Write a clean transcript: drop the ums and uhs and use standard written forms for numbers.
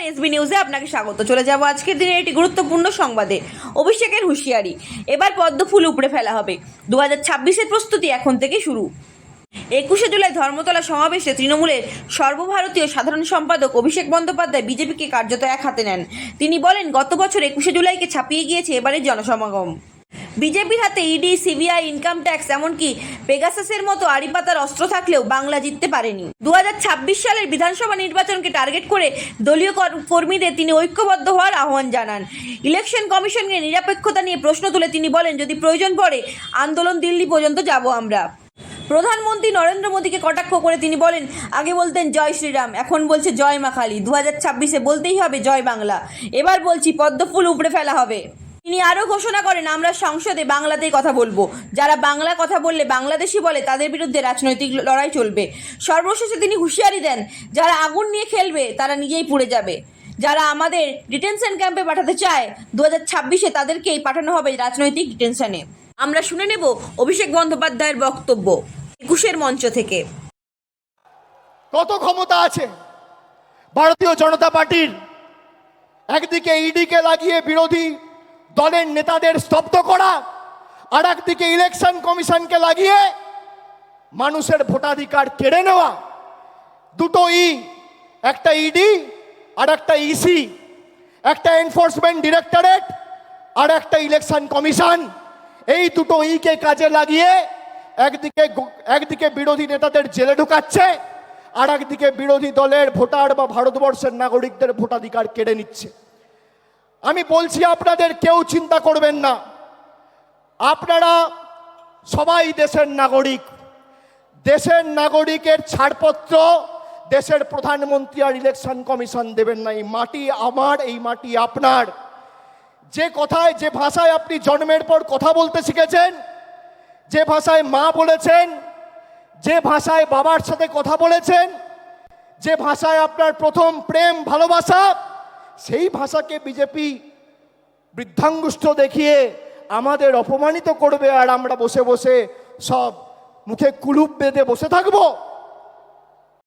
SB নিউজে আপনাকে স্বাগত। চলে যাব আজকের দিনের একটি গুরুত্বপূর্ণ সংবাদে। অভিষেকের হুঁশিয়ারি, এবার পদ্মফুল উপড়ে ফেলা হবে। 2026-এর প্রস্তুতি এখন থেকে শুরু। 21শে জুলাই ধর্মতলা সমাবেশে তৃণমূলের সর্বভারতীয় সাধারণ সম্পাদক অভিষেক বন্দ্যোপাধ্যায় বিজেপিকে কার্যত এক হাতে নেন। তিনি বলেন, গত বছর 21শে জুলাইকে ছাপিয়ে গিয়েছে এবারের জনসমাগম। বিজেপির হাতে ইডি, সিবিআই, ইনকাম ট্যাক্স, এমনকি পেগাসাসের মতো আড়িপাতার অস্ত্র থাকলেও বাংলা জিততে পারেনি। 2026 সালের বিধানসভা নির্বাচনকে টার্গেট করে দলীয় কর্মীদের তিনি ঐক্যবদ্ধ হওয়ার আহ্বান জানান। ইলেকশন কমিশনকে নিরপেক্ষতা নিয়ে প্রশ্ন তুলে তিনি বলেন, যদি প্রয়োজন পড়ে আন্দোলন দিল্লি পর্যন্ত যাব আমরা। প্রধানমন্ত্রী নরেন্দ্র মোদীকে কটাক্ষ করে তিনি বলেন, আগে বলতেন জয় শ্রীরাম, এখন বলছে জয় মা কালী। 2026-এ বলতেই হবে জয় বাংলা। এবার বলছি পদ্মফুল উপড়ে ফেলা হবে। তিনি আরও ঘোষণা করেন, আমরা সংসদে বাংলাতেই কথা বলবো। যারা বাংলা কথা বললে বাংলাদেশি বলে তাদের বিরুদ্ধে রাজনৈতিক লড়াই চলবে। সর্বশেষে তিনি হুঁশিয়ারি দেন, যারা আগুন নিয়ে খেলবে তারা নিজেই পুড়ে যাবে। যারা আমাদের ডিটেনশন ক্যাম্পে পাঠাতে চায় 2026-এ তাদেরকেই পাঠানো হবে রাজনৈতিক ডিটেনশনে। আমরা শুনে নেব অভিষেক বন্দ্যোপাধ্যায়ের বক্তব্য 21-এর মঞ্চ থেকে। কত ক্ষমতা আছে ভারতীয় জনতা পার্টির? একদিকে ইডিকে লাগিয়ে বিরোধী দলের নেতাদের স্তব্ধ করা, আর একদিকে ইলেকশন কমিশনকে লাগিয়ে মানুষের ভোটাধিকার কেড়ে নেওয়া। দুটো একটা ইডি আর একটা ইসি, একটা এনফোর্সমেন্ট ডিরেক্টরেট আর একটা ইলেকশন কমিশন। এই দুটো কে কাজে লাগিয়ে একদিকে বিরোধী নেতাদের জেলে ঢুকাচ্ছে, আর একদিকে বিরোধী দলের ভোটার বা ভারতবর্ষের নাগরিকদের ভোটাধিকার কেড়ে নিচ্ছে। আমি বলছি, আপনাদের কেউ চিন্তা করবেন না, আপনারা সবাই দেশের নাগরিক। দেশের নাগরিকের ছাড়পত্র দেশের প্রধানমন্ত্রী আর ইলেকশন কমিশন দেবেন না। এই মাটি আমার, এই মাটি আপনার। যে ভাষায় আপনি জন্মের পর কথা বলতে শিখেছেন, যে ভাষায় মা বলেছেন, যে ভাষায় বাবার সাথে কথা বলেছেন, যে ভাষায় আপনার প্রথম প্রেম ভালোবাসা, সেই ভাষাকে বিজেপি বৃদ্ধাঙ্গুষ্ঠ দেখিয়ে আমাদের অপমানিত করবে, আর আমরা বসে বসে সব মুখে কুলুপ বেঁধে বসে থাকবো।